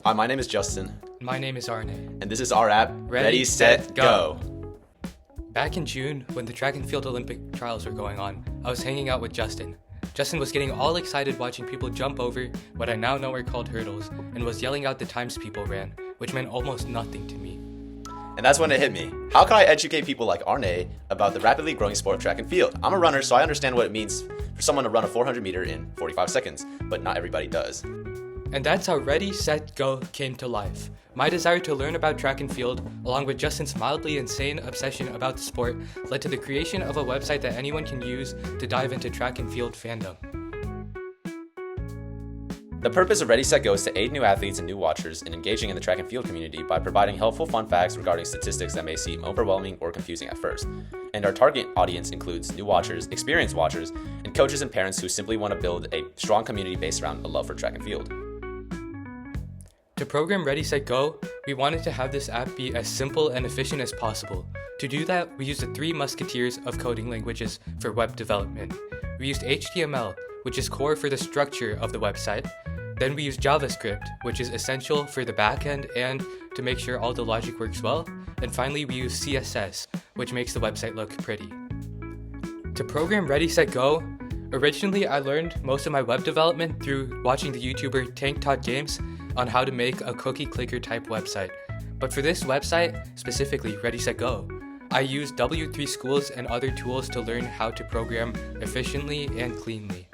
Hi, my name is Justin. My name is Arnay. And this is our app, Ready, Set, Go. Back in June, when the track and field Olympic trials were going on, I was hanging out with Justin. Justin was getting all excited watching people jump over what I now know are called hurdles and was yelling out the times people ran, which meant almost nothing to me. And that's when it hit me. How can I educate people like Arnay about the rapidly growing sport of track and field? I'm a runner, so I understand what it means for someone to run a 400 meter in 45 seconds, but not everybody does. And that's how Ready, Set, Go came to life. My desire to learn about track and field, along with Justin's mildly insane obsession about the sport, led to the creation of a website that anyone can use to dive into track and field fandom. The purpose of Ready, Set, Go is to aid new athletes and new watchers in engaging in the track and field community by providing helpful fun facts regarding statistics that may seem overwhelming or confusing at first. And our target audience includes new watchers, experienced watchers, and coaches and parents who simply want to build a strong community based around a love for track and field. To program Ready, Set, Go, we wanted to have this app be as simple and efficient as possible. To do that, we used the three musketeers of coding languages for web development. We used HTML, which is core for the structure of the website. Then we used JavaScript, which is essential for the backend and to make sure all the logic works well. And finally, we used CSS, which makes the website look pretty. To program Ready, Set, Go, originally I learned most of my web development through watching the YouTuber Tank Taught Games on how to make a cookie clicker type website. But for this website, specifically Ready, Set, Go, I used W3 Schools and other tools to learn how to program efficiently and cleanly.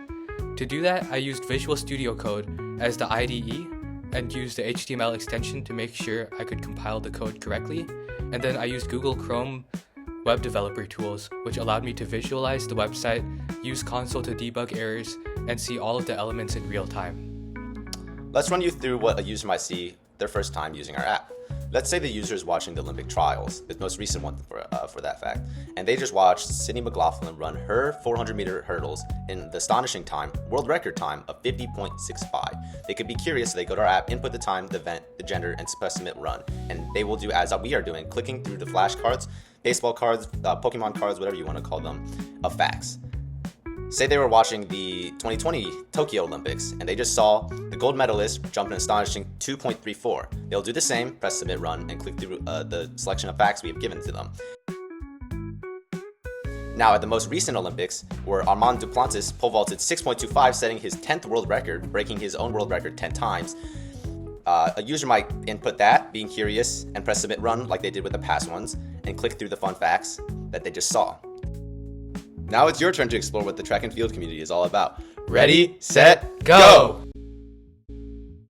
To do that, I used Visual Studio Code as the IDE and used the HTML extension to make sure I could compile the code correctly. And then I used Google Chrome web developer tools, which allowed me to visualize the website, use console to debug errors, and see all of the elements in real time. Let's run you through what a user might see their first time using our app. Let's say the user is watching the Olympic trials, the most recent one for that fact, and they just watched Sydney McLaughlin run her 400 meter hurdles in the astonishing time, world record time of 50.65. They could be curious, so they go to our app, input the time, the event, the gender, and press submit run, and they will do as we are doing, clicking through the flashcards, baseball cards, Pokemon cards, whatever you want to call them, of facts. Say they were watching the 2020 Tokyo Olympics and they just saw the gold medalist jump an astonishing 2.34. They'll do the same, press submit run, and click through the selection of facts we have given to them. Now, at the most recent Olympics, where Armand Duplantis pole vaulted 6.25, setting his 10th world record, breaking his own world record 10 times, a user might input that, being curious, and press submit run like they did with the past ones, and click through the fun facts that they just saw. Now it's your turn to explore what the track and field community is all about. Ready, set, go!